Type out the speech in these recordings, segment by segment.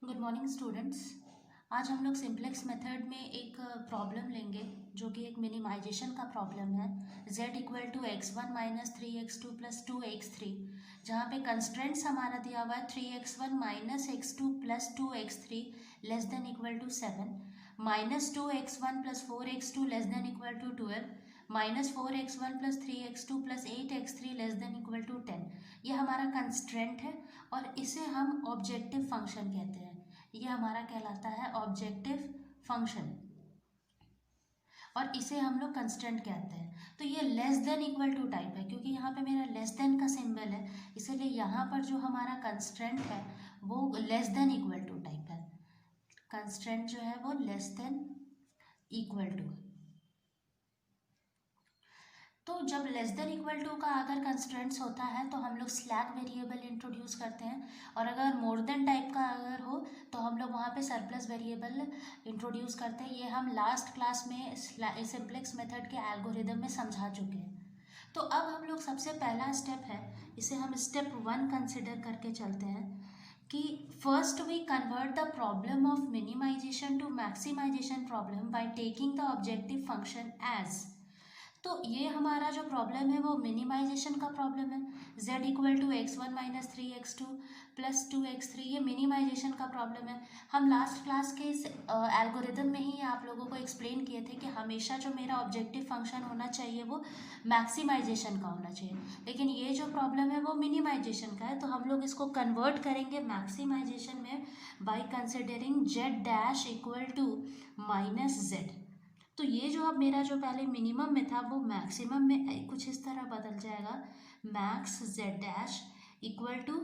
Good morning students. आज हम लोग सिंप्लेक्स मेथड में एक प्रॉब्लम लेंगे जो कि एक मिनिमाइजेशन का प्रॉब्लम है। z equal to x1 minus 3x2 plus 2x3, जहाँ पे कंस्ट्रेंट्स हमारा दिया हुआ है 3x1 minus x2 plus 2x3 less than equal to 7, minus 2x1 plus 4x2 less than equal to 12, minus 4x1 plus 3x2 plus 8x3 less than equal to 10। ये हमारा constraint है और इसे हम ऑब्जेक्टिव फंक्शन कहते हैं। ये हमारा कहलाता है ऑब्जेक्टिव फंक्शन और इसे हम लोग कंस्टेंट कहते हैं। तो ये less than equal to type है क्योंकि यहाँ पे मेरा लेस देन का सिंबल है, इसीलिए यहाँ पर जो हमारा कंस्टेंट है वो less than equal to type है। कंस्टेंट जो है वो लेस देन इक्वल टू। तो जब लेस देन इक्वल टू का अगर कंस्ट्रेंट्स होता है तो हम लोग स्लैक वेरिएबल इंट्रोड्यूस करते हैं, और अगर मोर देन टाइप का अगर हो तो हम लोग वहाँ पे सरप्लस वेरिएबल इंट्रोड्यूस करते हैं। ये हम लास्ट क्लास में सिंप्लेक्स मेथड के एल्गोरिदम में समझा चुके हैं। तो अब हम लोग सबसे पहला स्टेप है, इसे हम स्टेप 1 कंसिडर करके चलते हैं कि first we convert the problem of minimisation to maximisation problem by taking the objective function as. तो ये हमारा जो प्रॉब्लम है वो मिनिमाइजेशन का प्रॉब्लम है। z equal to x1 minus 3x2 plus 2x3, ये मिनिमाइजेशन का प्रॉब्लम है। हम लास्ट क्लास के इस एल्गोरिदम में ही आप लोगों को एक्सप्लेन किए थे कि हमेशा जो मेरा ऑब्जेक्टिव फंक्शन होना चाहिए वो मैक्सिमाइजेशन का होना चाहिए, लेकिन ये जो प्रॉब्लम है वो मिनिमाइजेशन का है। तो हम लोग इसको कन्वर्ट करेंगे मैक्सिमाइजेशन में by considering z dash equal to minus z। तो ये जो अब मेरा जो पहले मिनिमम में था वो मैक्सिमम में कुछ इस तरह बदल जाएगा। Max z dash equal to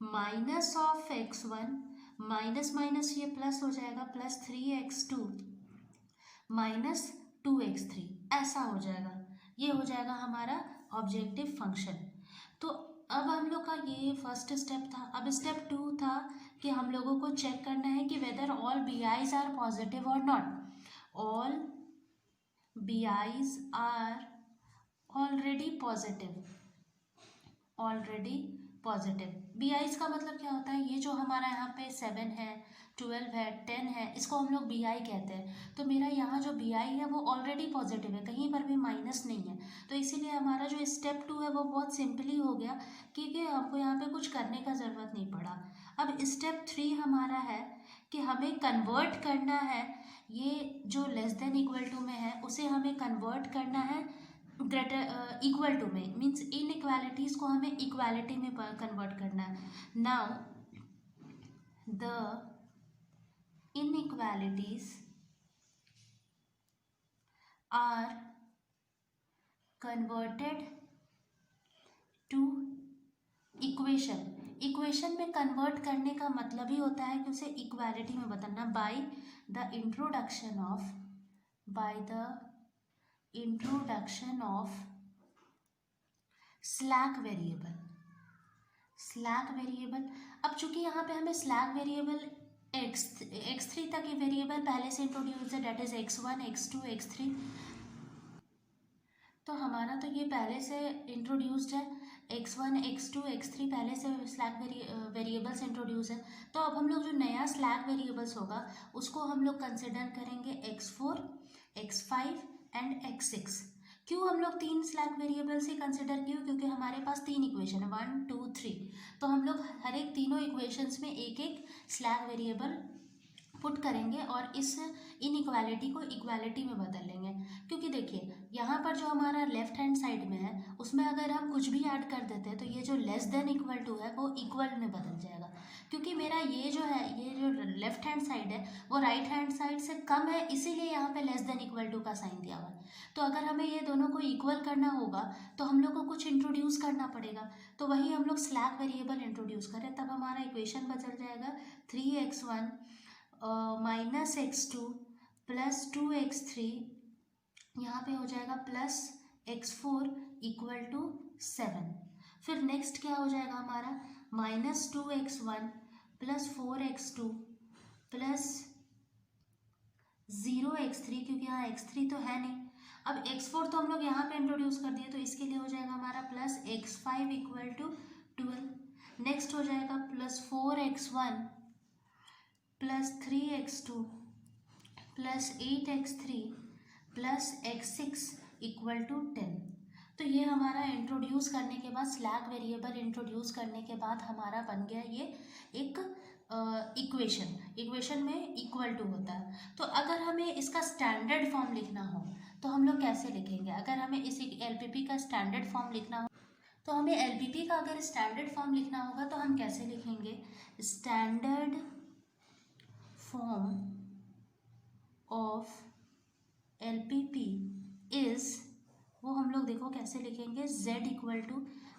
minus of x1, minus minus ये प्लस हो जाएगा, प्लस 3x2 माइनस 2x3, ऐसा हो जाएगा। ये हो जाएगा हमारा ऑब्जेक्टिव फंक्शन। तो अब हम लोग का ये फर्स्ट स्टेप था। अब स्टेप 2 था कि हम लोगों को चेक करना है कि whether all BIs are positive और not. All BIs are already positive, already positive। BIs का मतलब क्या होता है, ये जो हमारा यहाँ पे 7 है, 12 है, 10 है, इसको हम लोग BI कहते हैं। तो मेरा यहाँ जो BI है वो ऑलरेडी पॉजिटिव है, कहीं पर भी माइनस नहीं है। तो इसीलिए हमारा जो स्टेप 2 है वो बहुत सिंपली हो गया क्योंकि हमको यहाँ पे कुछ करने का ज़रूरत नहीं पड़ा। अब स्टेप 3 हमारा है कि हमें कन्वर्ट करना है, ये जो लेस देन इक्वल टू में है उसे हमें कन्वर्ट करना है ग्रेटर इक्वल टू में, मीन्स इनइक्वालिटीज़ को हमें इक्वालिटी में कन्वर्ट करना है। Now the inequalities are converted to equation. Equation में कन्वर्ट करने का मतलब ही होता है कि उसे इक्वालिटी में बदलना by the introduction of slack variable. Slack variable, अब चूंकि यहाँ पे हमें स्लैक वेरिएबल x3 तक ये वेरिएबल पहले से इंट्रोड्यूस है, date is x1, x2, x3। तो हमारा तो ये पहले से इंट्रोड्यूस्ड है, x1, x2, x3 पहले से स्लैक वेरिएबल्स इंट्रोड्यूस है। तो अब हम लोग जो नया स्लैक वेरिएबल्स होगा उसको हम लोग कंसिडर करेंगे x4, x5 एंड x6। क्यों हम लोग 3 स्लैक वेरिएबल्स ही कंसिडर किए, क्योंकि हमारे पास 3 इक्वेशन है, 1, 2, 3। तो हम लोग हर एक तीनों इक्वेशंस में एक एक स्लैक वेरिएबल पुट करेंगे और इस इनइक्वालिटी को इक्वालिटी में बदल लेंगे। क्योंकि देखिए यहाँ पर जो हमारा लेफ्ट हैंड साइड में है उसमें अगर हम कुछ भी ऐड कर देते हैं तो ये जो लेस देन इक्वल टू है वो इक्वल में बदल जाएगा। क्योंकि मेरा ये जो लेफ्ट हैंड साइड है वो राइट हैंड साइड से कम है, इसीलिए यहाँ पे लेस देन इक्वल टू का साइन दिया हुआ है। तो अगर हमें ये दोनों को इक्वल करना होगा तो हम लोग को कुछ इंट्रोड्यूस करना पड़ेगा। तो वही हम लोग स्लैक वेरिएबल इंट्रोड्यूस करें, तब हमारा इक्वेशन बदल जाएगा 3x1 minus x2 plus 2x3, यहाँ पे हो जाएगा प्लस x4 इक्वल टू 7। फिर नेक्स्ट क्या हो जाएगा हमारा, minus 2x1 plus 4x2 plus 0x3, क्योंकि यहाँ x3 तो है नहीं। अब x4 तो हम लोग यहाँ पे इंट्रोड्यूस कर दिए, तो इसके लिए हो जाएगा हमारा plus x5 equal to 12। Next हो जाएगा plus 4x1 plus 3x2 plus 8x3 plus x6 equal to 10। तो ये हमारा इंट्रोड्यूस करने के बाद, स्लैक वेरिएबल इंट्रोड्यूस करने के बाद हमारा बन गया ये एक इक्वेशन में इक्वल टू होता है। तो अगर हमें इसका स्टैंडर्ड फॉर्म लिखना हो तो हम लोग कैसे लिखेंगे? अगर हमें इस एलपीपी का स्टैंडर्ड फॉर्म लिखना हो तो हमें एलपीपी का अगर स्टैंडर्ड फॉर्म लिखना होगा तो हम कैसे लिखेंगे? Standard form of LPP is, वो हम लोग देखो कैसे लिखेंगे, z equal to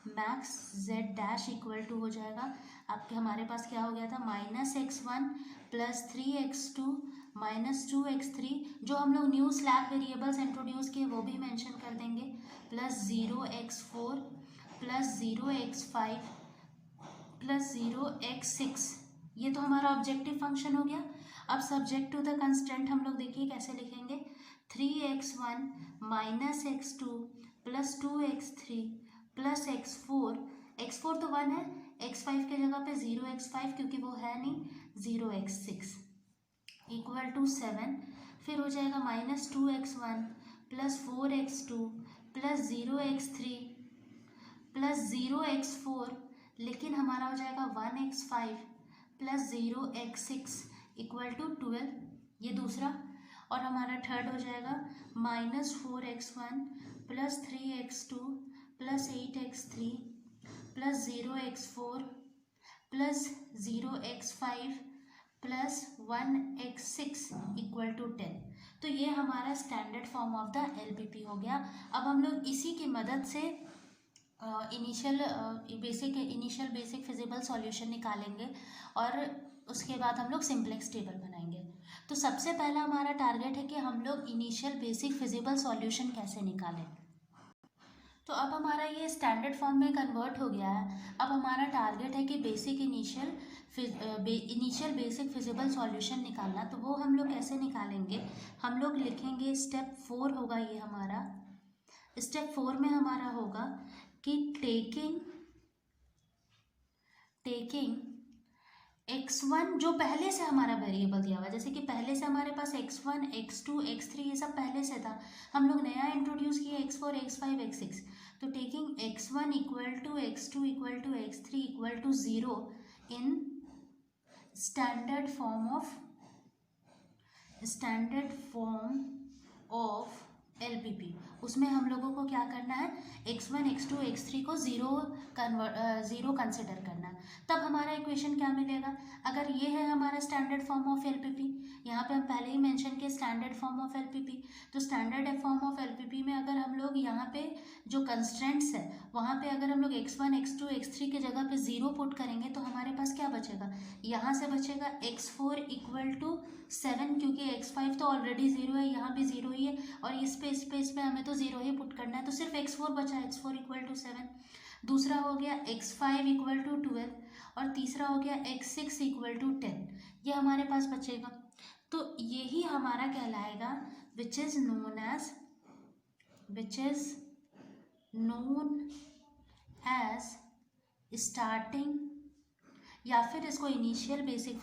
max z dash equal to हो जाएगा आपके, हमारे पास क्या हो गया था, -x1 plus 3x2 minus 2x3, जो हम लोग न्यू स्लैक वेरिएबल्स इंट्रोड्यूस किए वो भी मेंशन कर देंगे, plus 0x4 plus 0x5 plus 0x6। ये तो हमारा ऑब्जेक्टिव फंक्शन हो गया। अब सब्जेक्ट टू द कंस्टेंट हम लोग देखिए कैसे लिखेंगे, 3x1 minus x2 plus 2x3 plus x4 तो 1 है, x5 के जगह पे 0x5 क्योंकि वो है नहीं, 0x6 इक्वल टू 7। फिर हो जाएगा -2x1 plus 4x2 plus 0x3 plus 0x4, लेकिन हमारा हो जाएगा 1x5 plus 0x6 equal to 12, ये दूसरा। और हमारा थर्ड हो जाएगा -4x1 plus 3x2 plus 8x3 plus 0x4 plus 0x5 plus 1x6 equal to 10। तो ये हमारा standard form of the LPP हो गया। अब हम लोग इसी की मदद से इनिशियल बेसिक फिजिबल सॉल्यूशन निकालेंगे और उसके बाद हम लोग सिंप्लेक्स टेबल बनाएंगे। तो सबसे पहला हमारा टारगेट है कि हम लोग इनिशियल बेसिक फिजिबल सॉल्यूशन कैसे निकालें। तो अब हमारा ये स्टैंडर्ड फॉर्म में कन्वर्ट हो गया है। अब हमारा टारगेट है कि इनिशियल बेसिक फिजिबल सॉल्यूशन निकालना। तो वो हम लोग कैसे निकालेंगे? हम लोग लिखेंगे स्टेप 4 होगा ये हमारा। स्टेप 4 में हमारा होगा कि टेकिंग x1 जो पहले से हमारा वेरिएबल दिया हुआ है, जैसे कि पहले से हमारे पास x1 x2 x3 ये सब पहले से था, हम लोग नया इंट्रोड्यूस किए x4 x5 x6। तो taking x1 equal to x2 equal to x3 equal to 0 in standard form of LPP, उसमें हम लोगों को क्या करना है, x1 x2 x3 को ज़ीरो कंसिडर करना है। तब हमारा इक्वेशन क्या मिलेगा? अगर ये है हमारा स्टैंडर्ड फॉर्म ऑफ LPP, यहाँ पे हम पहले ही मेंशन किए स्टैंडर्ड फॉर्म ऑफ LPP। तो स्टैंडर्ड फॉर्म ऑफ LPP में अगर हम लोग यहाँ पे जो कंस्ट्रेंट्स है वहाँ पे अगर हम लोग x1 x2 x3 के जगह पे 0 पुट करेंगे तो हमारे पास क्या बचेगा? यहाँ से बचेगा x4 इक्वल टू 7, क्योंकि x5 तो ऑलरेडी 0 है, यहाँ भी 0 ही है, और इस स्पेस पे हमें तो 0 ही पुट करना है, तो सिर्फ x4 बचा, x4 इक्वल टू 7। दूसरा हो गया x5 इक्वल टू 12 और तीसरा हो गया x6 इक्वल टू 10, ये हमारे पास बचेगा। तो यही हमारा कहलाएगा which is known as starting, या फिर इसको इनिशियल बेसिक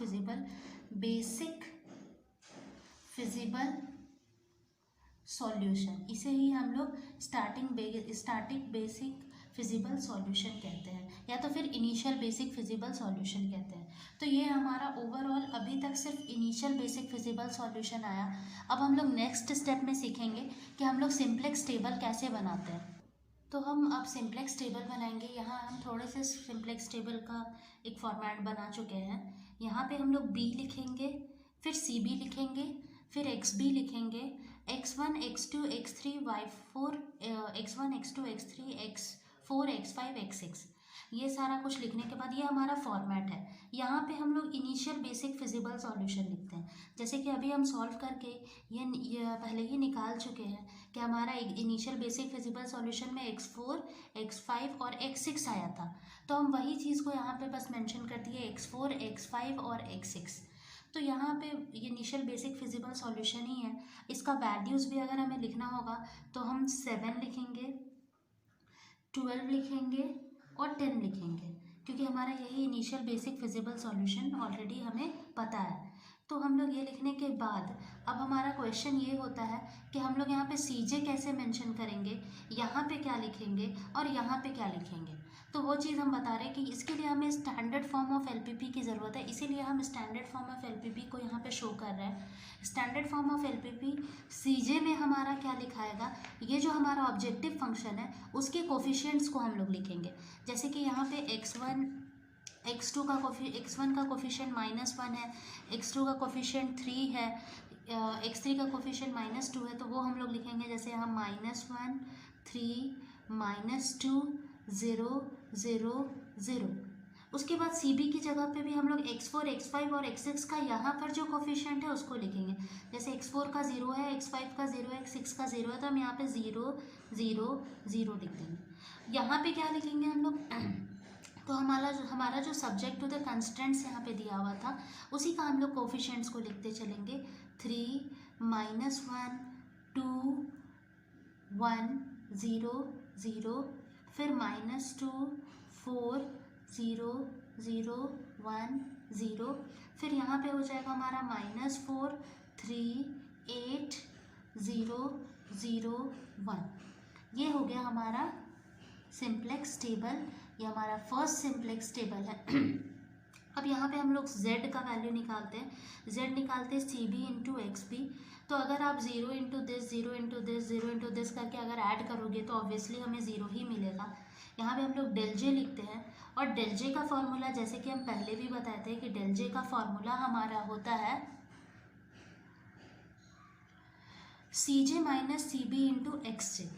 फिजिबल सॉल्यूशन, इसे ही हम लोग स्टार्टिक बेसिक फिजिबल सॉल्यूशन कहते हैं, या तो फिर इनिशियल बेसिक फिजिबल सॉल्यूशन कहते हैं। तो ये हमारा ओवरऑल अभी तक सिर्फ इनिशियल बेसिक फिजिबल सॉल्यूशन आया। अब हम लोग नेक्स्ट स्टेप में सीखेंगे कि हम लोग सिंप्लेक्स टेबल कैसे बनाते हैं। तो हम अब सिंप्लेक्स टेबल बनाएंगे। यहाँ हम थोड़े से सिंप्लेक्स टेबल का एक फॉर्मेट बना चुके हैं। यहाँ पे हम लोग b लिखेंगे, फिर cb लिखेंगे, फिर xb लिखेंगे, x1 x2 x3 y4 x1 x2 x3 x4 x5 x6, ये सारा कुछ लिखने के बाद ये हमारा फॉर्मेट है। यहाँ पे हम लोग इनिशियल बेसिक फिजिबल सॉल्यूशन लिखते हैं, जैसे कि अभी हम सॉल्व करके ये पहले ही निकाल चुके हैं कि हमारा इनिशियल बेसिक फिजिबल सॉल्यूशन में x4 x5 और x6 आया था। तो हम वही चीज़ को यहाँ पे बस मेंशन कर दिए, x4 x5 और x6। तो यहाँ पे ये इनिशियल बेसिक फिजिबल सॉल्यूशन ही है। इसका वैल्यूज़ भी अगर हमें लिखना होगा तो हम 7 लिखेंगे, 12 लिखेंगे और 10 लिखेंगे, क्योंकि हमारा यही initial basic feasible solution already हमें पता है। तो हम लोग ये लिखने के बाद अब हमारा क्वेश्चन ये होता है कि हम लोग यहाँ पे CJ कैसे मेंशन करेंगे, यहाँ पे क्या लिखेंगे और यहाँ पे क्या लिखेंगे। तो वो चीज़ हम बता रहे हैं कि इसके लिए हमें स्टैंडर्ड फॉर्म ऑफ LPP की ज़रूरत है, इसीलिए हम स्टैंडर्ड फॉर्म ऑफ LPP को यहाँ पे शो कर रहे हैं। Standard form of LPP CJ में हमारा क्या लिखाएगा, ये जो हमारा ऑब्जेक्टिव फंक्शन है उसके कोफिशिएंट्स को हम लोग लिखेंगे। जैसे कि यहाँ पे x1 x2 का x1 का कोफिशिएंट -1 है, x2 का कोफिशिएंट 3 है, x3 का कोफिशिएंट -2 है, तो वो हम लोग लिखेंगे जैसे हम -1 3 -2 0 0 0। उसके बाद CB की जगह पे भी हम लोग x4 x5 और x6 का यहाँ पर जो कोफिशिएंट है उसको लिखेंगे। जैसे x4 का 0 है, x5 का 0 है, x6 का 0 है, तो हम यहाँ पे 0 0 0 लिख देंगे। यहाँ पे क्या लिखेंगे हम लोग, तो हमारा जो सब्जेक्ट टू द कंस्टेंट्स यहाँ पे दिया हुआ था उसी का हम लोग कोफिशिएंट्स को लिखते चलेंगे। 3 -1 2 1 0 0, फिर -2 4 0 0 1 0, फिर यहाँ पे हो जाएगा हमारा -4 3 8 0 0 1। ये हो गया हमारा सिंप्लेक्स टेबल, ये हमारा फर्स्ट सिंप्लेक्स टेबल है। अब यहाँ पे हम लोग z का वैल्यू निकालते हैं, z निकालते हैं CB इंटू XB। तो अगर आप 0 into this 0 into this 0 into this करके अगर ऐड करोगे तो ऑब्वियसली हमें 0 ही मिलेगा। यहाँ पे हम लोग डेल जे लिखते हैं, और डेल जे का फॉर्मूला जैसे कि हम पहले भी बताए थे कि डेल जे का फॉर्मूला हमारा होता है CJ minus CB into XJ।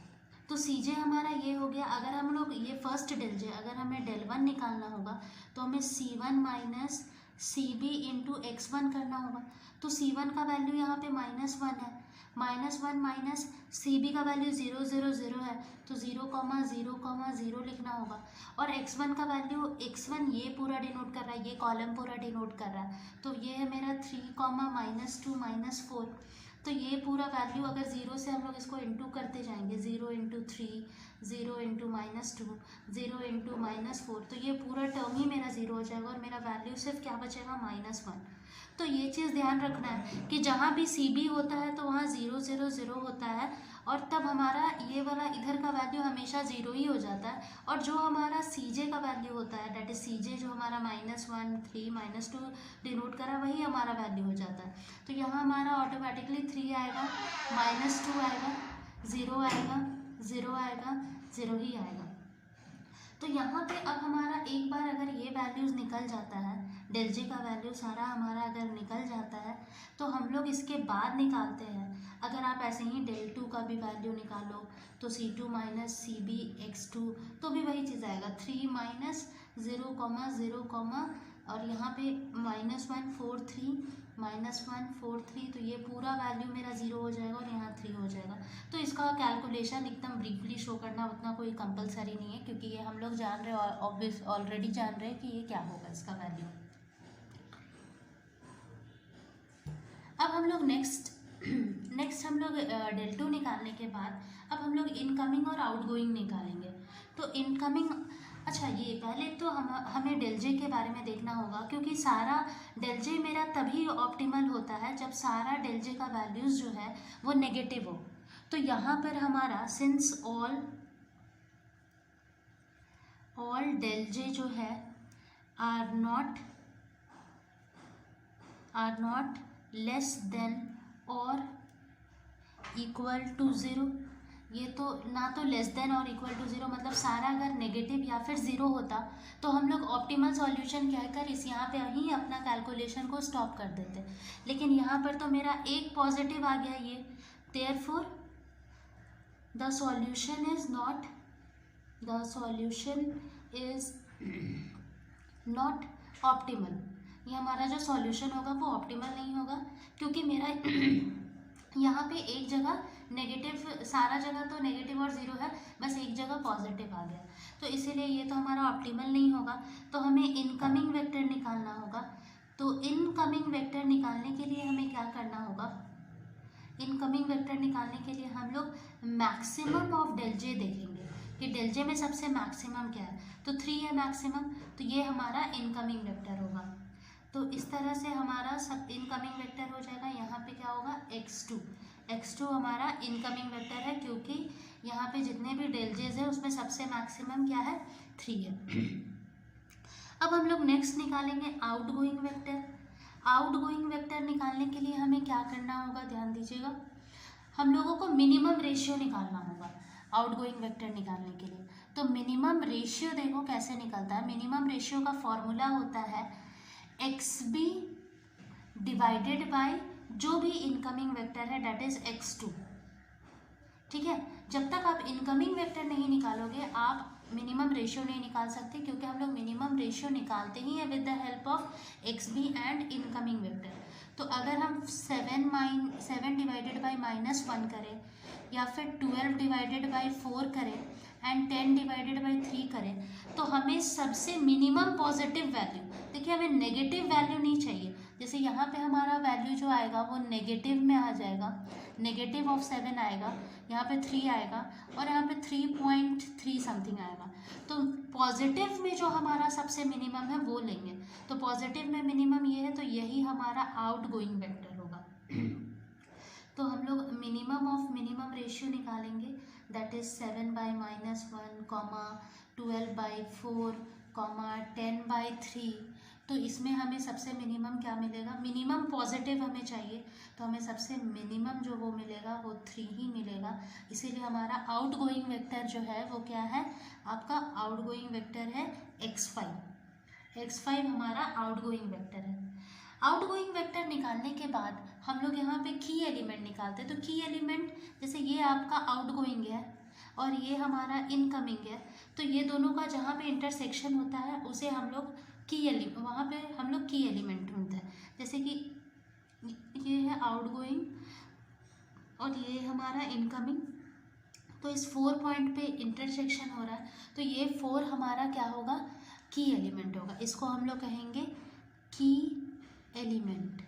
तो CJ हमारा ये हो गया। अगर हम लोग ये फर्स्ट डेल जे, अगर हमें डेल 1 निकालना होगा तो हमें C1 minus CB into x1 करना होगा। तो C1 का वैल्यू यहाँ पे -1 है, -1 माइनस CB का वैल्यू 0 0 0 है, तो 0 0 0 लिखना होगा। और x1 का वैल्यू, x1 ये पूरा डिनोट कर रहा है, ये कॉलम पूरा डिनोट कर रहा है, तो ये है मेरा 3 -2 -4। तो ये पूरा वैल्यू अगर 0 से हम लोग इसको इंटू करते जाएंगे, 0 इंटू 3 0 इंटू -2 0 इंटू -4, तो ये पूरा टर्म ही मेरा 0 हो जाएगा और मेरा वैल्यू सिर्फ क्या बचेगा -1। तो ये चीज़ ध्यान रखना है कि जहाँ भी CB होता है तो वहाँ 0 0 0 होता है, और तब हमारा ये वाला इधर का वैल्यू हमेशा 0 ही हो जाता है। और जो हमारा CJ का वैल्यू होता है, डेट इज CJ जो हमारा -1 3 -2 डिनोट करा, वही हमारा वैल्यू हो जाता है। तो यहाँ हमारा ऑटोमेटिकली 3 आएगा, -2 आएगा, 0 आएगा, 0 आएगा, 0 ही आएगा। तो यहाँ पे अब हमारा एक बार अगर ये वैल्यूज़ निकल जाता है, डेल जे का वैल्यू सारा हमारा अगर निकल जाता है, तो हम लोग इसके बाद निकालते हैं। अगर आप ऐसे ही डेल 2 का भी वैल्यू निकालो तो C2 माइनस CB x2, तो भी वही चीज़ आएगा, 3 माइनस 0 0 और यहाँ पे -1 4 3 -1 4 3, तो ये पूरा वैल्यू मेरा 0 हो जाएगा और यहाँ 3 हो जाएगा। तो इसका कैलकुलेशन एकदम ब्रीफली शो करना उतना कोई कंपलसरी नहीं है, क्योंकि ये हम लोग जान रहे हैं, ऑलरेडी जान रहे हैं कि ये क्या होगा इसका वैल्यू। अब हम लोग नेक्स्ट हम लोग डेल 2 निकालने के बाद अब हम लोग इनकमिंग और आउटगोइंग निकालेंगे। तो इनकमिंग, अच्छा ये पहले तो हमें डेल जे के बारे में देखना होगा, क्योंकि सारा डेल जे मेरा तभी ऑप्टिमल होता है जब सारा डेल जे का वैल्यूज़ जो है वो नेगेटिव हो। तो यहाँ पर हमारा सिंस ऑल डेल जे जो है आर नॉट लेस देन और इक्वल टू 0, ये तो ना तो लेस देन और इक्वल टू 0, मतलब सारा अगर नेगेटिव या फिर 0 होता तो हम लोग ऑप्टिमल सॉल्यूशन कहकर इस यहाँ पे ही अपना कैलकुलेशन को स्टॉप कर देते। लेकिन यहाँ पर तो मेरा एक पॉजिटिव आ गया ये, therefore the solution is not optimal. ये हमारा जो सॉल्यूशन होगा वो ऑप्टिमल नहीं होगा, क्योंकि मेरा यहाँ पे एक जगह नेगेटिव, सारा जगह तो नेगेटिव और 0 है, बस एक जगह पॉजिटिव आ गया, तो इसीलिए ये तो हमारा ऑप्टिमल नहीं होगा। तो हमें इनकमिंग वेक्टर निकालना होगा। तो इनकमिंग वेक्टर निकालने के लिए हमें क्या करना होगा, इनकमिंग वेक्टर निकालने के लिए हम लोग मैक्सिमम ऑफ डेल जे देखेंगे कि डेल जे में सबसे मैक्सिमम क्या है। तो 3 है मैक्सिमम, तो ये हमारा इनकमिंग वेक्टर होगा। तो इस तरह से हमारा सब इनकमिंग वेक्टर हो जाएगा। यहाँ पे क्या होगा, x2 हमारा इनकमिंग वेक्टर है, क्योंकि यहाँ पे जितने भी डेलजेज है उसमें सबसे मैक्सिमम क्या है, 3 है। अब हम लोग नेक्स्ट निकालेंगे आउटगोइंग वेक्टर। आउटगोइंग वेक्टर निकालने के लिए हमें क्या करना होगा, ध्यान दीजिएगा, हम लोगों को मिनिमम रेशियो निकालना होगा आउटगोइंग वेक्टर निकालने के लिए। तो मिनिमम रेशियो देखो कैसे निकलता है। मिनिमम रेशियो का फॉर्मूला होता है xb डिवाइडेड बाय जो भी इनकमिंग वेक्टर है, दैट इज x2। ठीक है, जब तक आप इनकमिंग वेक्टर नहीं निकालोगे आप मिनिमम रेशियो नहीं निकाल सकते, क्योंकि हम लोग मिनिमम रेशियो निकालते ही है with the help of xb and incoming vector. तो अगर हम 7 डिवाइडेड बाई -1 करें, या फिर 12 डिवाइडेड बाई 4 करें एंड 10 डिवाइडेड बाई 3 करें, तो हमें सबसे मिनिमम पॉजिटिव वैल्यू, देखिए हमें नेगेटिव वैल्यू नहीं चाहिए। जैसे यहाँ पे हमारा वैल्यू जो आएगा वो नेगेटिव में आ जाएगा, नेगेटिव ऑफ 7 आएगा, यहाँ पे 3 आएगा और यहाँ पे 3.3 समथिंग आएगा। तो पॉजिटिव में जो हमारा सबसे मिनिमम है वो लेंगे। तो पॉजिटिव में मिनिमम ये है, तो यही हमारा आउटगोइंग वेक्टर होगा। तो हम लोग मिनिमम ऑफ मिनिमम रेशियो निकालेंगे, that is 7 by -1, 12 by 4, 10 by 3। तो इसमें हमें सबसे मिनिमम क्या मिलेगा, मिनिमम पॉजिटिव हमें चाहिए, तो हमें सबसे मिनिमम जो वो मिलेगा वो 3 ही मिलेगा। इसीलिए हमारा आउटगोइंग वेक्टर जो है वो क्या है, आपका आउटगोइंग वेक्टर है x5 हमारा आउटगोइंग वेक्टर है। आउटगोइंग वेक्टर निकालने के बाद हम लोग यहाँ पे की एलिमेंट निकालते हैं। तो की एलिमेंट, जैसे ये आपका आउटगोइंग है और ये हमारा इनकमिंग है, तो ये दोनों का जहाँ पे इंटरसेक्शन होता है उसे हम लोग वहाँ पे हम लोग की एलिमेंट ढूंढते हैं। जैसे कि ये है आउटगोइंग और ये हमारा इनकमिंग, तो इस 4 पॉइंट पे इंटरसेक्शन हो रहा है, तो ये 4 हमारा क्या होगा, की एलिमेंट होगा। इसको हम लोग कहेंगे की एलिमेंट,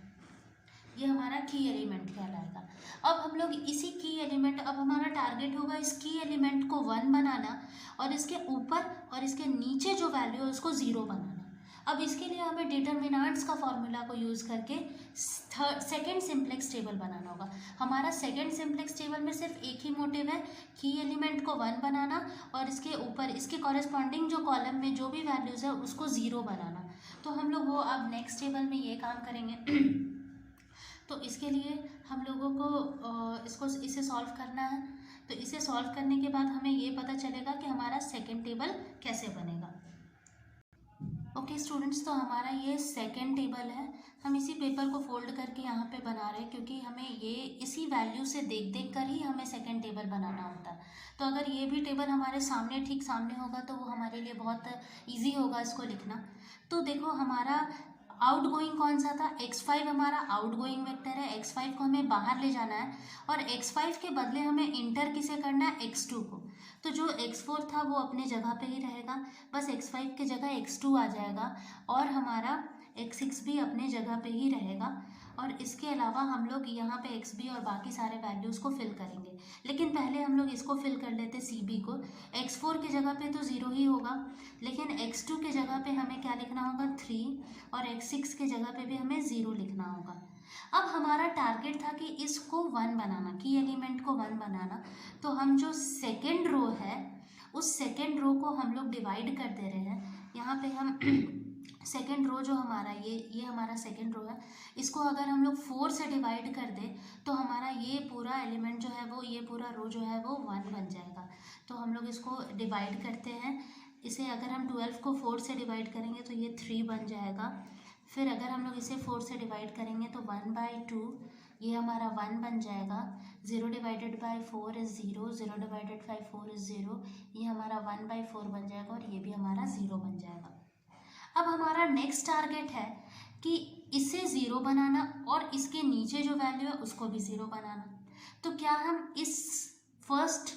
ये हमारा की एलिमेंट कहलाएगा। अब हम लोग इसी की एलिमेंट, अब हमारा टारगेट होगा इस की एलिमेंट को 1 बनाना और इसके ऊपर और इसके नीचे जो वैल्यू है उसको 0 बनाना। अब इसके लिए हमें डिटर्मिनेंट्स का फॉर्मूला को यूज़ करके सेकेंड सिंप्लेक्स टेबल बनाना होगा। हमारा सेकेंड सिंप्लेक्स टेबल में सिर्फ एक ही मोटिव है, की एलिमेंट को 1 बनाना और इसके ऊपर इसके कॉरेस्पॉन्डिंग जो कॉलम में जो भी वैल्यूज़ है उसको 0 बनाना। तो हम लोग वो अब नेक्स्ट टेबल में ये काम करेंगे। तो इसके लिए हम लोगों को इसे सॉल्व करना है। तो इसे सॉल्व करने के बाद हमें ये पता चलेगा कि हमारा सेकेंड टेबल कैसे बनेगा। ओके स्टूडेंट्स, तो हमारा ये सेकेंड टेबल है। हम इसी पेपर को फोल्ड करके यहाँ पे बना रहे हैं, क्योंकि हमें ये इसी वैल्यू से देख देख कर ही हमें सेकेंड टेबल बनाना होता है। तो अगर ये भी टेबल हमारे सामने ठीक सामने होगा तो वो हमारे लिए बहुत ईजी होगा इसको लिखना। तो देखो हमारा आउटगोइंग कौन सा था, x5 हमारा आउटगोइंग वेक्टर है। x5 को हमें बाहर ले जाना है और x5 के बदले हमें इंटर किसे करना है, x2 को। तो जो x4 था वो अपने जगह पे ही रहेगा, बस x5 की जगह x2 आ जाएगा और हमारा x6 भी अपने जगह पे ही रहेगा। और इसके अलावा हम लोग यहाँ पे xb और बाकी सारे वैल्यूज़ को फिल करेंगे। लेकिन पहले हम लोग इसको फिल कर लेते cb को। x4 की जगह पे तो 0 ही होगा, लेकिन x2 के जगह पे हमें क्या लिखना होगा, 3 और x6 के जगह पे भी हमें 0 लिखना होगा। अब हमारा टारगेट था कि इसको 1 बनाना, की एलिमेंट को 1 बनाना। तो हम जो सेकेंड रो है उस सेकेंड रो को हम लोग डिवाइड कर दे रहे हैं। यहाँ पे हम सेकेंड रो जो हमारा ये हमारा सेकेंड रो है, इसको अगर हम लोग 4 से डिवाइड कर दें तो हमारा ये पूरा एलिमेंट जो है वो, ये पूरा रो जो है वो 1 बन जाएगा। तो हम लोग इसको डिवाइड करते हैं। इसे अगर हम 12 को 4 से डिवाइड करेंगे तो ये 3 बन जाएगा। फिर अगर हम लोग इसे 4 से डिवाइड करेंगे तो 1/2, ये हमारा 1 बन जाएगा। 0 divided by 4 is 0, 0 divided by 4 is 0, ये हमारा 1/4 बन जाएगा और ये भी हमारा 0 बन जाएगा। अब हमारा नेक्स्ट टारगेट है कि इसे 0 बनाना और इसके नीचे जो वैल्यू है उसको भी 0 बनाना। तो क्या हम इस फर्स्ट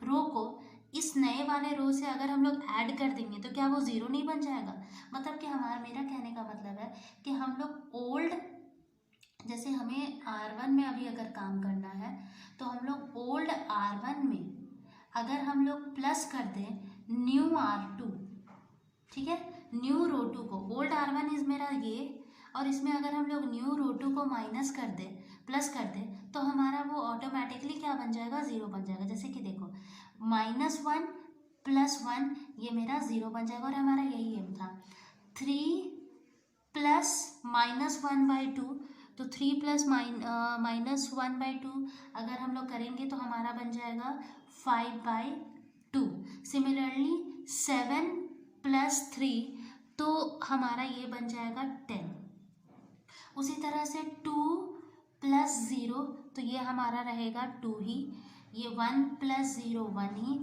रो को इस नए वाले रो से अगर हम लोग ऐड कर देंगे तो क्या वो 0 नहीं बन जाएगा? मतलब कि मेरा कहने का मतलब है कि हम लोग ओल्ड, जैसे हमें R1 में अभी अगर काम करना है तो हम लोग ओल्ड R1 में अगर हम लोग प्लस कर दें न्यू R2, ठीक है, न्यू रो 2 को, ओल्ड R1 इज मेरा ये और इसमें अगर हम लोग न्यू रो टू को माइनस कर दे, प्लस कर दे, तो हमारा वो ऑटोमेटिकली क्या बन जाएगा, ज़ीरो बन जाएगा। जैसे कि देखो -1 + 1 ये मेरा ज़ीरो बन जाएगा और हमारा यही एम था। 3 + -1/2, तो 3 + -1/2 अगर हम लोग करेंगे तो हमारा बन जाएगा 5/2। सिमिलरली 7 + 3, तो हमारा ये बन जाएगा 10। उसी तरह से 2 + 0, तो ये हमारा रहेगा 2 ही। ये 1 + 0 1 ही।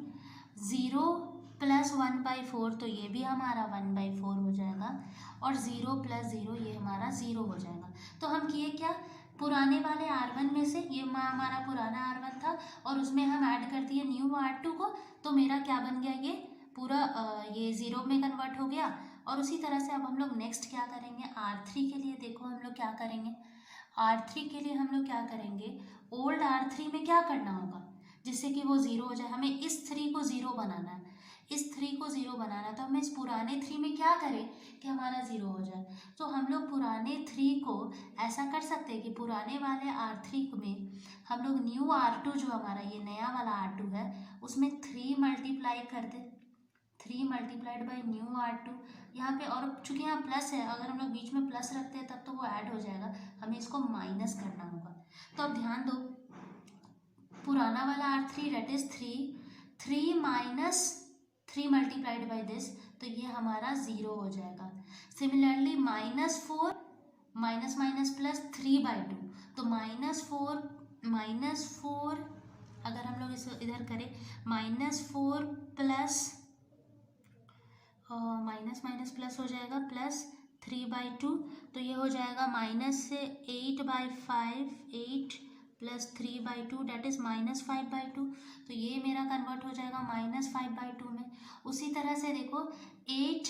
0 + 1/4, तो ये भी हमारा 1/4 हो जाएगा। और 0 + 0 ये हमारा 0 हो जाएगा। तो हम किए क्या, पुराने वाले R1 में से, ये हमारा पुराना R1 था और उसमें हम ऐड कर दिए न्यू R2 को, तो मेरा क्या बन गया, ये पूरा ये 0 में कन्वर्ट हो गया। और उसी तरह से अब हम लोग नेक्स्ट क्या करेंगे, R3 के लिए देखो हम लोग क्या करेंगे। R3 के लिए हम लोग क्या करेंगे, ओल्ड R3 में क्या करना होगा जिससे कि वो 0 हो जाए। हमें इस 3 को 0 बनाना है, इस 3 को 0 बनाना है, तो हमें इस पुराने 3 में क्या करें कि हमारा 0 हो जाए। तो हम लोग पुराने 3 को ऐसा कर सकते हैं कि पुराने वाले R3 में हम लोग न्यू R2 जो हमारा ये नया वाला R2 है उसमें 3 मल्टीप्लाई कर दें। 3 × न्यू R2 यहाँ पे, और चूंकि यहाँ प्लस है, अगर हम लोग बीच में प्लस रखते हैं तब तो वो ऐड हो जाएगा, हमें इसको माइनस करना होगा। तो अब ध्यान दो, पुराना वाला R3 date is 3 minus 3 × this, तो ये हमारा 0 हो जाएगा। सिमिलरली -4 माइनस माइनस प्लस 3/2, तो -4 अगर हम लोग इसे इधर करें, -4 प्लस माइनस माइनस प्लस हो जाएगा प्लस 3/2, तो ये हो जाएगा माइनस से 8/5, 8 + 3/2 डेट इज़ -5/2, तो ये मेरा कन्वर्ट हो जाएगा -5/2 में। उसी तरह से देखो 8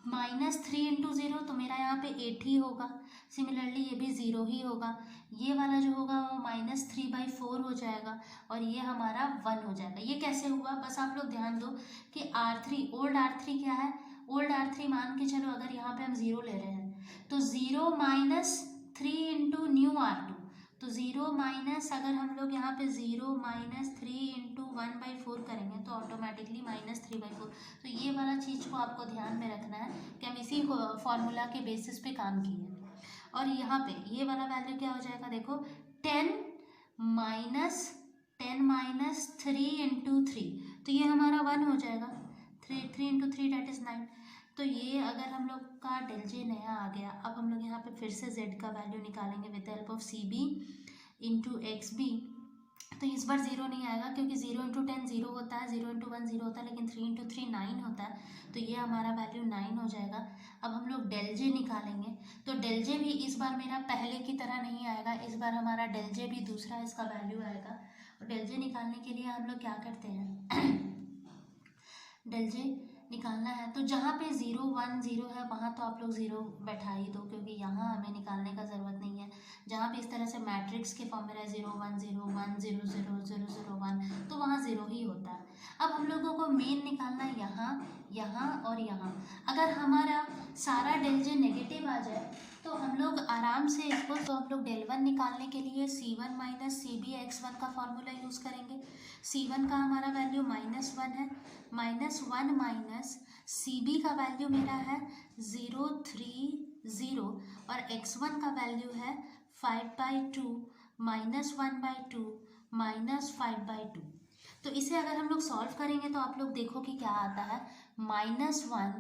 -3 × 0, तो मेरा यहाँ पे 8 ही होगा। सिमिलरली ये भी 0 ही होगा। ये वाला जो होगा वो -3/4 हो जाएगा और ये हमारा 1 हो जाएगा। ये कैसे हुआ, बस आप लोग ध्यान दो कि R3 ओल्ड R3 क्या है, ओल्ड R3 मान के चलो अगर यहाँ पे हम 0 ले रहे हैं तो 0 - 3 × न्यू R2, तो 0 माइनस, अगर हम लोग यहाँ पे 0 - 3 × 1/4 करेंगे तो ऑटोमेटिकली -3/4। तो ये वाला चीज़ को आपको ध्यान में रखना है कि हम इसी फॉर्मूला के बेसिस पे काम किए। और यहाँ पे ये वाला वैल्यू क्या हो जाएगा, देखो 10 - 3 × 3, तो ये हमारा 1 हो जाएगा। 3 × 3 डेट इज़ 9। तो ये अगर हम लोग का डेल जे नया आ गया, अब हम लोग यहाँ पे फिर से z का वैल्यू निकालेंगे with the help of CB × XB। तो इस बार 0 नहीं आएगा क्योंकि 0 × 10 0 होता है, 0 × 1 0 होता है, लेकिन 3 × 3 9 होता है, तो ये हमारा वैल्यू 9 हो जाएगा। अब हम लोग डेल जे निकालेंगे, तो डेल जे भी इस बार मेरा पहले की तरह नहीं आएगा, इस बार हमारा डेल जे भी दूसरा इसका वैल्यू आएगा। और डेल जे निकालने के लिए हम लोग क्या करते हैं डेल जे निकालना है तो जहाँ पे 0 1 0 है वहाँ तो आप लोग 0 बैठा ही दो, क्योंकि यहाँ हमें निकालने का ज़रूरत नहीं है। जहाँ पे इस तरह से मैट्रिक्स के फॉर्म में है 0 1 0 1 0 0 0 0 1, तो वहाँ 0 ही होता है। अब हम लोगों को मेन निकालना है यहाँ, यहाँ और यहाँ। अगर हमारा सारा डेल जे नेगेटिव आ जाए तो हम लोग आराम से इसको, तो हम लोग डेल 1 निकालने के लिए C1 - CB x1 का फॉर्मूला यूज़ करेंगे। C1 का हमारा वैल्यू -1 है, -1 माइनस CB का वैल्यू मेरा है 030 और x1 का वैल्यू है 5/2 -1/2 -5/2। तो इसे अगर हम लोग सॉल्व करेंगे तो आप लोग देखो कि क्या आता है, -1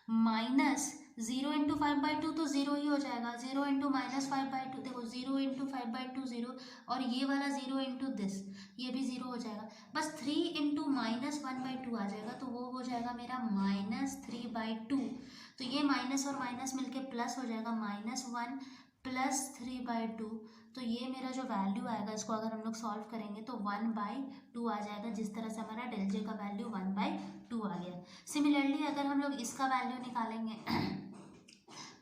माइनस 0 × 5/2 तो 0 ही हो जाएगा, 0 × -5/2, देखो 0 × 5/2 0, और ये वाला 0 × दिस ये भी 0 हो जाएगा। बस 3 × -1/2 आ जाएगा, तो वो हो जाएगा मेरा -3/2। तो ये माइनस और माइनस मिलके प्लस हो जाएगा, -1 + 3/2। तो ये मेरा जो वैल्यू आएगा, इसको अगर हम लोग सॉल्व करेंगे तो 1/2 आ जाएगा, जिस तरह से हमारा डेल जे का वैल्यू 1/2 आ गया। सिमिलरली अगर हम लोग इसका वैल्यू निकालेंगे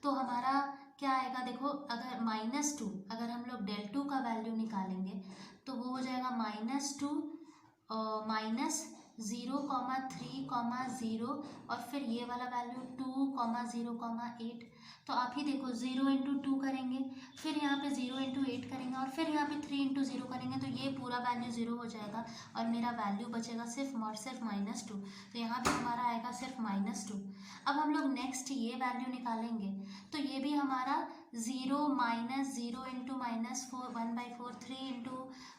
तो हमारा क्या आएगा, देखो अगर -2, अगर हम लोग डेल 2 का वैल्यू निकालेंगे तो वो हो जाएगा -2 - 0,3,0 और फिर ये वाला वैल्यू 2,0,8। तो आप ही देखो 0 × 2 करेंगे, फिर यहाँ पे 0 × 8 करेंगे और फिर यहाँ पे 3 × 0 करेंगे, तो ये पूरा वैल्यू 0 हो जाएगा और मेरा वैल्यू बचेगा सिर्फ और सिर्फ -2। तो यहाँ पे हमारा आएगा सिर्फ -2। अब हम लोग नेक्स्ट ये वैल्यू निकालेंगे, तो ये भी हमारा 0 - 0 × -4 1/4 3 ×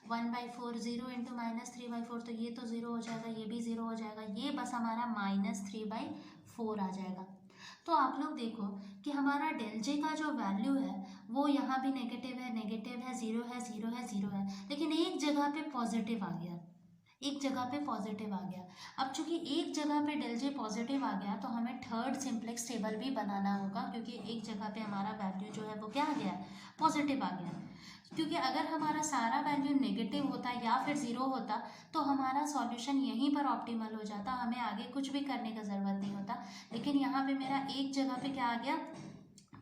1/4 0 × -3/4, तो ये तो 0 हो जाएगा, ये भी 0 हो जाएगा, ये बस हमारा -3/4 आ जाएगा। तो आप लोग देखो कि हमारा डेल जे का जो वैल्यू है वो यहाँ भी नेगेटिव है, 0 है, 0 है, 0 है, लेकिन एक जगह पे पॉजिटिव आ गया, एक जगह पे पॉजिटिव आ गया। अब चूंकि एक जगह पे डेल जे पॉजिटिव आ गया तो हमें थर्ड सिंप्लेक्स टेबल भी बनाना होगा, क्योंकि एक जगह पे हमारा वैल्यू जो है वो क्या आ गया, पॉजिटिव आ गया। क्योंकि अगर हमारा सारा वैल्यू नेगेटिव होता या फिर 0 होता तो हमारा सॉल्यूशन यहीं पर ऑप्टिमल हो जाता, हमें आगे कुछ भी करने का ज़रूरत नहीं होता। लेकिन यहाँ पे मेरा एक जगह पे क्या आ गया,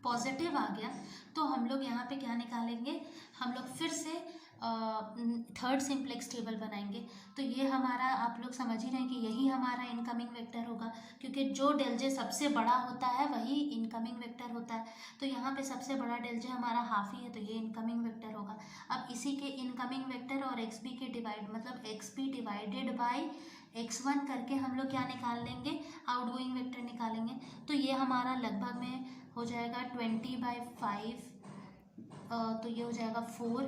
पॉजिटिव आ गया, तो हम लोग यहाँ पे क्या निकालेंगे, हम लोग फिर से थर्ड सिंप्लेक्स टेबल बनाएंगे। तो ये हमारा आप लोग समझ ही रहे हैं कि यही हमारा इनकमिंग वेक्टर होगा, क्योंकि जो डेल जे सबसे बड़ा होता है वही इनकमिंग वेक्टर होता है। तो यहाँ पे सबसे बड़ा डेल जे हमारा हाफ ही है, तो ये इनकमिंग वेक्टर होगा। अब इसी के इनकमिंग वेक्टर और एक्स बी के डिवाइड मतलब x b divided by x1 करके हम लोग क्या निकाल लेंगे, आउटगोइंग वेक्टर निकालेंगे। तो ये हमारा लगभग में हो जाएगा 20/5, तो ये हो जाएगा 4।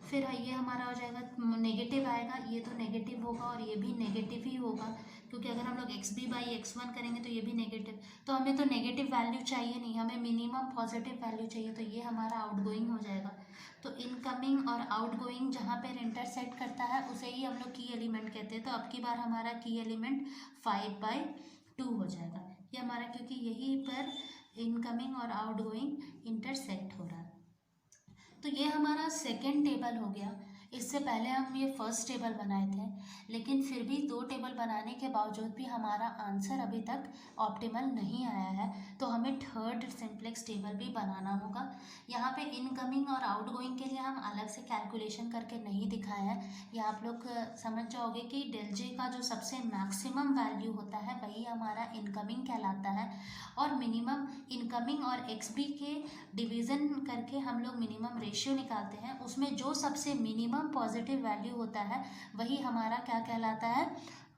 फिर ये हमारा हो जाएगा नेगेटिव आएगा, ये तो नेगेटिव होगा और ये भी नेगेटिव ही होगा, क्योंकि अगर हम लोग xb/x1 करेंगे तो ये भी नेगेटिव, तो हमें तो नेगेटिव वैल्यू चाहिए नहीं, हमें मिनिमम पॉजिटिव वैल्यू चाहिए, तो ये हमारा आउटगोइंग हो जाएगा। तो इनकमिंग और आउटगोइंग जहाँ पर इंटरसेक्ट करता है उसे ही हम लोग की एलिमेंट कहते हैं। तो अब की बार हमारा की एलिमेंट 5/2 हो जाएगा, ये हमारा, क्योंकि यहीं पर इनकमिंग और आउटगोइंग इंटरसेक्ट हो रहा है। तो ये हमारा सेकेंड टेबल हो गया। इससे पहले हम ये फर्स्ट टेबल बनाए थे, लेकिन फिर भी 2 टेबल बनाने के बावजूद भी हमारा आंसर अभी तक ऑप्टिमल नहीं आया है, तो हमें थर्ड सिंप्लेक्स टेबल भी बनाना होगा। यहाँ पे इनकमिंग और आउटगोइंग के लिए हम अलग से कैलकुलेशन करके नहीं दिखाया है, ये आप लोग समझ जाओगे कि डेल जे का जो सबसे मैक्सिमम वैल्यू होता है वही हमारा इनकमिंग कहलाता है, और मिनिमम इनकमिंग और एक्स बी के डिवीज़न करके हम लोग मिनिमम रेशियो निकालते हैं, उसमें जो सबसे मिनिमम पॉजिटिव वैल्यू होता है वही हमारा क्या कहलाता है,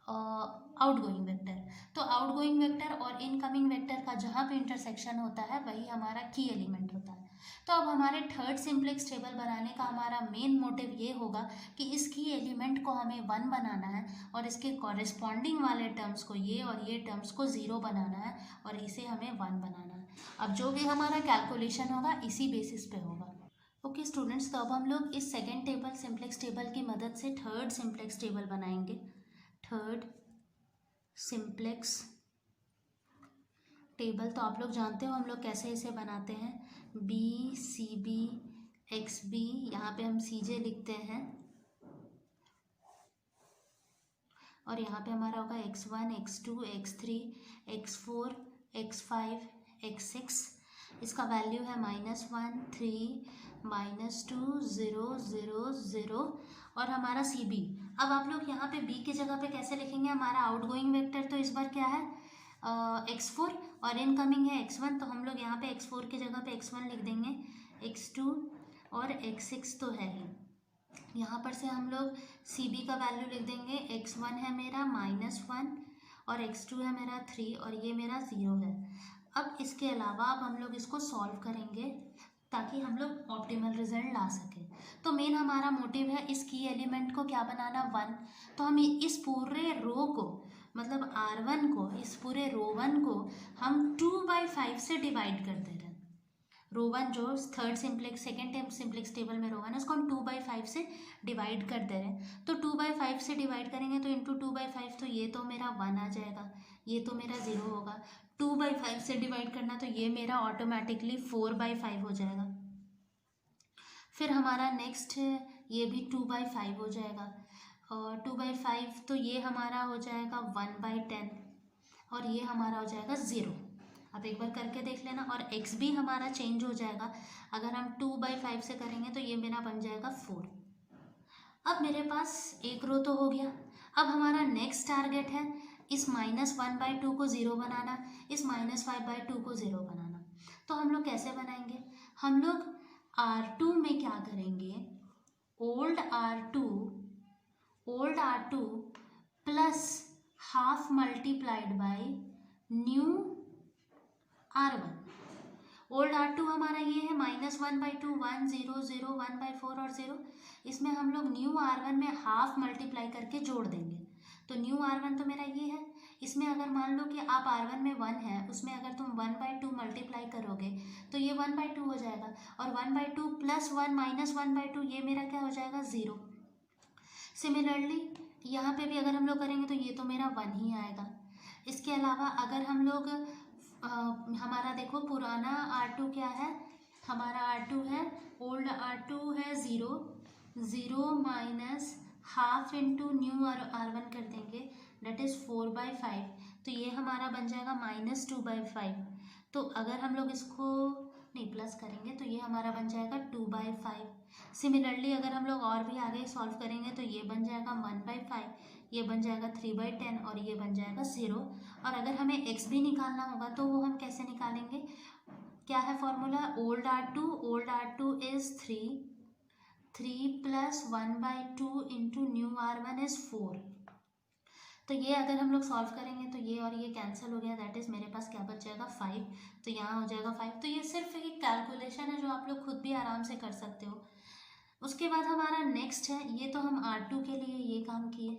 आउटगोइंग वेक्टर। तो आउटगोइंग वेक्टर और इनकमिंग वेक्टर का जहाँ पे इंटरसेक्शन होता है वही हमारा की एलिमेंट होता है। तो अब हमारे थर्ड सिंप्लेक्स टेबल बनाने का हमारा मेन मोटिव ये होगा कि इस की एलिमेंट को हमें 1 बनाना है और इसके कॉरेस्पॉन्डिंग वाले टर्म्स को ये और ये टर्म्स को 0 बनाना है और इसे हमें 1 बनाना है। अब जो भी हमारा कैलकुलेशन होगा इसी बेसिस पे होगा। ओके स्टूडेंट्स, तो अब हम लोग इस सेकेंड टेबल सिंप्लेक्स टेबल की मदद से थर्ड सिंप्लेक्स टेबल बनाएंगे। थर्ड सिंप्लेक्स टेबल तो आप लोग जानते हो हम लोग कैसे इसे बनाते हैं, b c b x b, यहाँ पे हम सी जे लिखते हैं और यहाँ पे हमारा होगा x1 x2 x3 x4 x5 x6, इसका वैल्यू है -1 3 -2 0 0 0 और हमारा सी बी। अब आप लोग यहाँ पे बी की जगह पे कैसे लिखेंगे, हमारा आउटगोइंग वेक्टर तो इस बार क्या है x4 और इनकमिंग है x1, तो हम लोग यहाँ पे x4 की जगह पे x1 लिख देंगे, x2 और x6 तो है ही, यहाँ पर से हम लोग सी बी का वैल्यू लिख देंगे, x1 है मेरा -1 और x2 है मेरा 3 और ये मेरा 0 है। अब इसके अलावा अब हम लोग इसको सॉल्व करेंगे ताकि हम लोग ऑप्टिमल रिजल्ट ला सकें। तो मेन हमारा मोटिव है इस की एलिमेंट को क्या बनाना, 1। तो हम इस पूरे रो को मतलब R1 को, इस पूरे रो 1 को हम 2/5 से डिवाइड कर दे रहे हैं। रो 1 जो third simplex second simplex table में रो 1 है उसको हम 2/5 से डिवाइड कर दे रहे हैं। तो 2/5 से डिवाइड करेंगे तो इंटू 2/5, तो ये तो मेरा 1 आ जाएगा, ये तो मेरा 0 होगा। 2/5 से डिवाइड करना तो ये मेरा ऑटोमेटिकली 4/5 हो जाएगा। फिर हमारा नेक्स्ट ये भी 2/5 हो जाएगा और 2/5 तो ये हमारा हो जाएगा 1/10 और ये हमारा हो जाएगा 0। आप एक बार करके देख लेना। और x भी हमारा चेंज हो जाएगा, अगर हम 2/5 से करेंगे तो ये मेरा बन जाएगा 4। अब मेरे पास एक रो तो हो गया, अब हमारा नेक्स्ट टारगेट है इस -1/2 को 0 बनाना, इस -5/2 को 0 बनाना। तो हम लोग कैसे बनाएंगे? हम लोग R2 में क्या करेंगे, old R2 plus half multiplied by new R1। Old R2 हमारा ये है -1/2, 1 0 0 1/4 और 0। इसमें हम लोग न्यू R1 में हाफ मल्टीप्लाई करके जोड़ देंगे। तो न्यू R1 तो मेरा ये है। इसमें अगर मान लो कि आप R1 में 1 है, उसमें अगर तुम 1/2 मल्टीप्लाई करोगे तो ये 1/2 हो जाएगा, और 1/2 प्लस 1 -1/2 ये मेरा क्या हो जाएगा, 0। सिमिलरली यहाँ पे भी अगर हम लोग करेंगे तो ये तो मेरा 1 ही आएगा। इसके अलावा अगर हम लोग हमारा देखो पुराना R2 क्या है, हमारा R2 है, ओल्ड R2 है 0 0 minus half into new R1 कर देंगे, डेट इज़ 4/5। तो ये हमारा बन जाएगा -2/5। तो अगर हम लोग इसको नहीं प्लस करेंगे तो ये हमारा बन जाएगा 2/5। सिमिलरली अगर हम लोग और भी आगे सॉल्व करेंगे तो ये बन जाएगा 1/5, ये बन जाएगा 3/10 और ये बन जाएगा 0। और अगर हमें x भी निकालना होगा तो वो हम कैसे निकालेंगे? क्या है formula? Old R2 is 3 plus 1/2 into new R1 is 4। तो ये अगर हम लोग सॉल्व करेंगे तो ये और ये कैंसिल हो गया, दैट इज़ मेरे पास क्या बच जाएगा, 5। तो यहाँ हो जाएगा 5। तो ये सिर्फ एक कैलकुलेशन है जो आप लोग खुद भी आराम से कर सकते हो। उसके बाद हमारा नेक्स्ट है, ये तो हम R2 के लिए ये काम किए,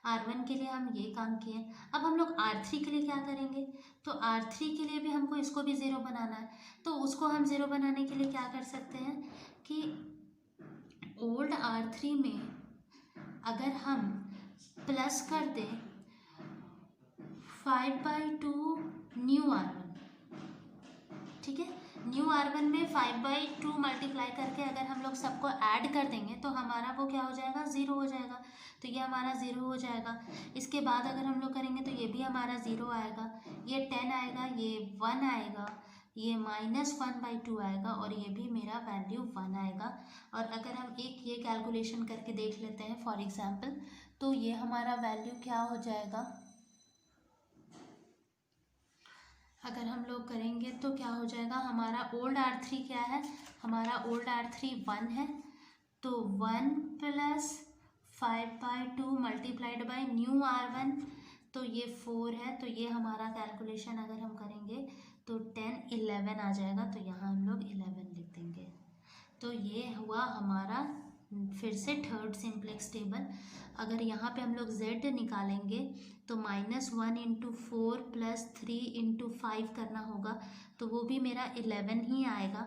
R1 के लिए हम ये काम किए। अब हम लोग R3 के लिए क्या करेंगे? तो R3 के लिए भी हमको इसको भी 0 बनाना है। तो उसको हम 0 बनाने के लिए क्या कर सकते हैं कि ओल्ड R3 में अगर हम प्लस कर दें 5/2 न्यू R1, ठीक है, न्यू R1 में 5/2 मल्टीप्लाई करके अगर हम लोग सबको ऐड कर देंगे तो हमारा वो क्या हो जाएगा, 0 हो जाएगा। तो ये हमारा 0 हो जाएगा। इसके बाद अगर हम लोग करेंगे तो ये भी हमारा 0 आएगा, ये 10 आएगा, ये 1 आएगा, ये -1/2 आएगा, और ये भी मेरा वैल्यू 1 आएगा। और अगर हम एक ये कैलकुलेशन करके देख लेते हैं फॉर एग्जांपल, तो ये हमारा वैल्यू क्या हो जाएगा, अगर हम लोग करेंगे तो क्या हो जाएगा, हमारा ओल्ड R3 क्या है, हमारा ओल्ड R3 1 है। तो 1 plus 5/2 multiplied by new R1, तो ये 4 है। तो ये हमारा कैलकुलेशन अगर हम करेंगे तो 10 11 आ जाएगा। तो यहाँ हम लोग 11 लिख देंगे। तो ये हुआ हमारा फिर से थर्ड सिंप्लेक्स टेबल। अगर यहाँ पे हम लोग z निकालेंगे तो -1 इंटू 4 प्लस 3 इंटू 5 करना होगा, तो वो भी मेरा 11 ही आएगा।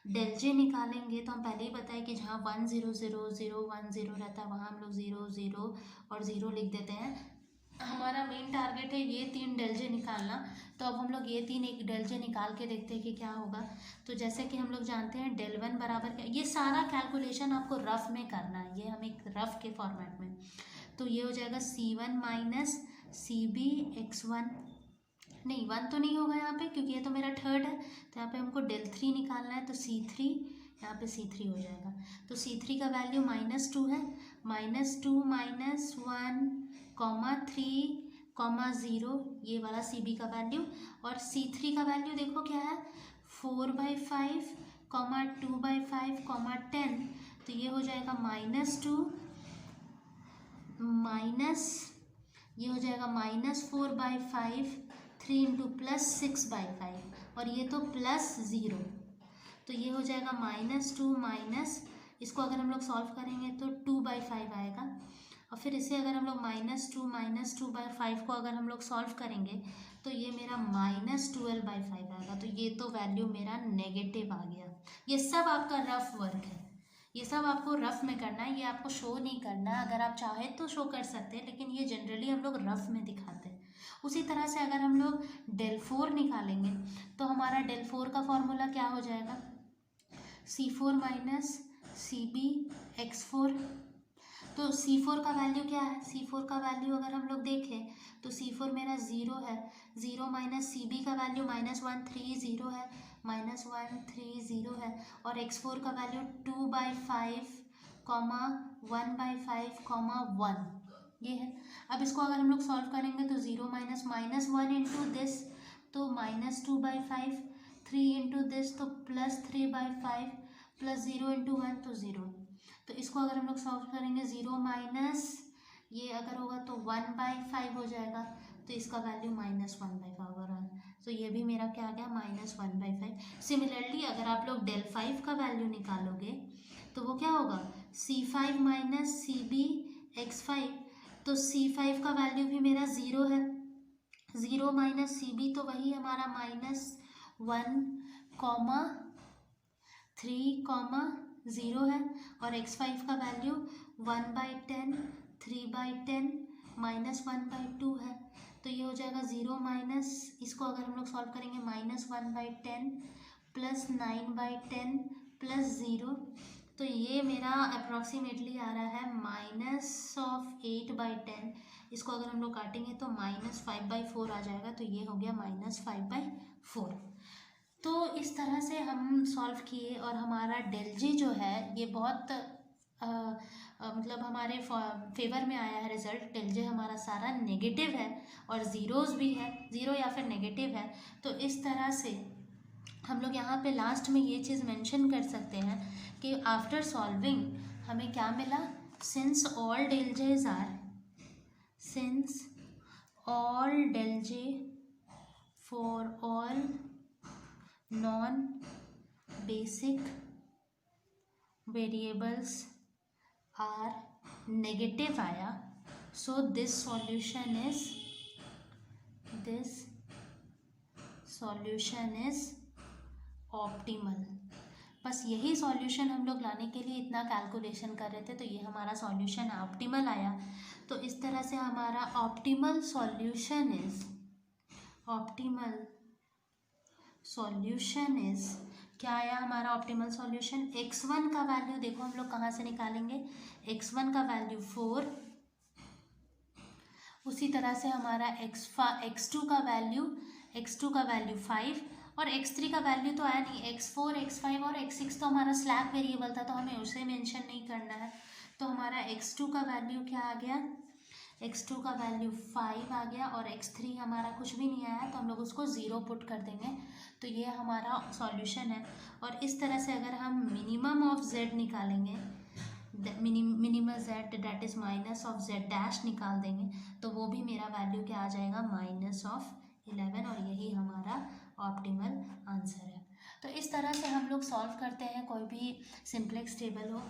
डेल जे निकालेंगे तो हम पहले ही बताए कि जहाँ 1 0 0 0 1 0 रहता है वहाँ हम लोग 0 0 और 0 लिख देते हैं। हमारा मेन टारगेट है ये 3 डेल जे निकालना। तो अब हम लोग ये 3 एक डेल जे निकाल के देखते हैं कि क्या होगा। तो जैसे कि हम लोग जानते हैं डेल 1 बराबर क्या, ये सारा कैलकुलेशन आपको रफ में करना है, ये हम एक रफ के फॉर्मेट में। तो ये हो जाएगा C1 माइनस CB x1, नहीं 1 तो नहीं होगा यहाँ पे क्योंकि ये तो मेरा थर्ड है। तो यहाँ पे हमको डेल 3 निकालना है, तो C3, यहाँ पे C3 हो जाएगा। तो C3 का वैल्यू -2 है, -2 माइनस 1 3 0, ये वाला CB का वैल्यू। और C3 का वैल्यू देखो क्या है, 4/5 2/5 10। तो ये हो जाएगा -2 माइनस, ये हो जाएगा -4/5 3 इंटू प्लस 6/5, और ये तो +0। तो ये हो जाएगा -2 माइनस, इसको अगर हम लोग सॉल्व करेंगे तो 2/5 आएगा। और फिर इसे अगर हम लोग -2/5 को अगर हम लोग सॉल्व करेंगे तो ये मेरा -12/5 आएगा। तो ये तो वैल्यू मेरा नेगेटिव आ गया। ये सब आपका रफ वर्क है, ये सब आपको रफ में करना है, ये आपको शो नहीं करना है। अगर आप चाहे तो शो कर सकते हैं, लेकिन ये जनरली हम लोग रफ में दिखाते हैं। उसी तरह से अगर हम लोग डेल 4 निकालेंगे तो हमारा डेल 4 का फॉर्मूला क्या हो जाएगा, C4 माइनस CB x4। तो C4 का वैल्यू क्या है, C4 का वैल्यू अगर हम लोग देखें तो C4 मेरा 0 है, 0 माइनस CB का वैल्यू -130 है, -130 है। और x4 का वैल्यू 2/5 1/5 1। ये है। अब इसको अगर हम लोग सॉल्व करेंगे तो 0 माइनस माइनस 1 इंटू दिस तो -2/5, 3 इंटू दिस तो +3/5, प्लस 0 इंटू 1 तो 0। तो इसको अगर हम लोग सॉल्व करेंगे 0 माइनस ये अगर होगा तो 1/5 हो जाएगा, तो इसका वैल्यू -1/5 होगा। तो ये भी मेरा क्या आ गया, -1/5। सिमिलरली अगर आप लोग del 5 का वैल्यू निकालोगे तो वो क्या होगा, C5 माइनस CB(x5), तो C5 का वैल्यू भी मेरा 0 है, 0 माइनस CB तो वही हमारा -1,3,0 है, और x5 का वैल्यू 1/10, 3/10, -1/2 है। तो ये हो जाएगा 0 माइनस, इसको अगर हम लोग सॉल्व करेंगे -1/10 प्लस 9/10 प्लस 0, तो ये मेरा अप्रॉक्सीमेटली आ रहा है -8/10। इसको अगर हम लोग काटेंगे तो -5/4 आ जाएगा, तो ये हो गया -5/4। तो इस तरह से हम सॉल्व किए, और हमारा डेल जो है ये बहुत मतलब हमारे फेवर में आया है रिजल्ट। डेल हमारा सारा नेगेटिव है और ज़ीरोज़ भी है, ज़ीरो या फिर नेगेटिव है। तो इस तरह से हम लोग यहाँ पे लास्ट में ये चीज़ मेंशन कर सकते हैं कि आफ्टर सॉल्विंग हमें क्या मिला, since all del J for all non basic variables are negative आया, so this solution is optimal. बस यही सॉल्यूशन हम लोग लाने के लिए इतना कैलकुलेशन कर रहे थे, तो ये हमारा सॉल्यूशन ऑप्टिमल आया। तो इस तरह से हमारा ऑप्टिमल सॉल्यूशन इज क्या आया, हमारा ऑप्टिमल सॉल्यूशन x1 का वैल्यू देखो हम लोग कहाँ से निकालेंगे, x1 का वैल्यू 4, उसी तरह से हमारा x2 का वैल्यू 5, और x3 का वैल्यू तो आया नहीं, x4, x5 और x6 तो हमारा स्लैक वेरिएबल था, तो हमें उसे मेंशन नहीं करना है। तो हमारा x2 का वैल्यू क्या आ गया, x2 का वैल्यू 5 आ गया, और x3 हमारा कुछ भी नहीं आया, तो हम लोग उसको 0 पुट कर देंगे। तो ये हमारा सॉल्यूशन है। और इस तरह से अगर हम मिनिमम ऑफ z निकालेंगे, minimum z that is minus of z dash निकाल देंगे, तो वो भी मेरा वैल्यू क्या आ जाएगा, -11, और यही हमारा ऑप्टिमल आंसर है। तो इस तरह से हम लोग सॉल्व करते हैं कोई भी सिंप्लेक्स टेबल हो।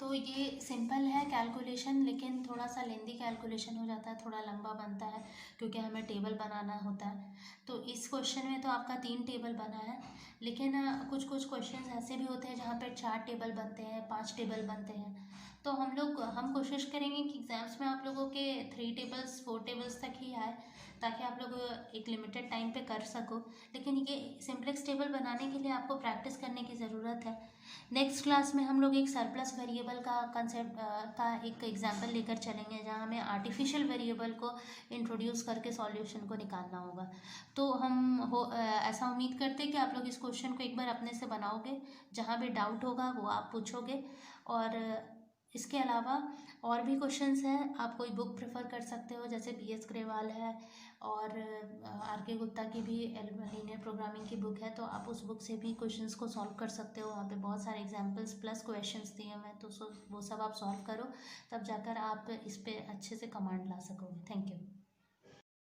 तो ये सिंपल है कैलकुलेशन, लेकिन थोड़ा सा लेंदी कैलकुलेशन हो जाता है, थोड़ा लंबा बनता है, क्योंकि हमें टेबल बनाना होता है। तो इस क्वेश्चन में तो आपका 3 टेबल बना है, लेकिन कुछ कुछ क्वेश्चन ऐसे भी होते हैं जहाँ पर 4 टेबल बनते हैं, 5 टेबल बनते हैं। तो हम कोशिश करेंगे कि एग्ज़ाम्स में आप लोगों के 3 टेबल्स 4 टेबल्स तक ही आए, ताकि आप लोग एक लिमिटेड टाइम पे कर सको। लेकिन ये सिंप्लेक्स टेबल बनाने के लिए आपको प्रैक्टिस करने की ज़रूरत है। नेक्स्ट क्लास में हम लोग एक सरप्लस वेरिएबल का कंसेप्ट का एक एग्जांपल लेकर चलेंगे, जहाँ हमें आर्टिफिशियल वेरिएबल को इंट्रोड्यूस करके सॉल्यूशन को निकालना होगा। तो ऐसा उम्मीद करते हैं कि आप लोग इस क्वेश्चन को एक बार अपने से बनाओगे, जहाँ भी डाउट होगा वो आप पूछोगे। और इसके अलावा और भी क्वेश्चंस हैं, आप कोई बुक प्रेफर कर सकते हो, जैसे BS ग्रेवाल है, और RK गुप्ता की भी लीनियर प्रोग्रामिंग की बुक है, तो आप उस बुक से भी क्वेश्चंस को सॉल्व कर सकते हो। वहाँ पे बहुत सारे एग्जांपल्स प्लस क्वेश्चंस दिए हुए हैं, तो वो सब आप सॉल्व करो, तब जाकर आप इस पे अच्छे से कमांड ला सकोगे। Thank you.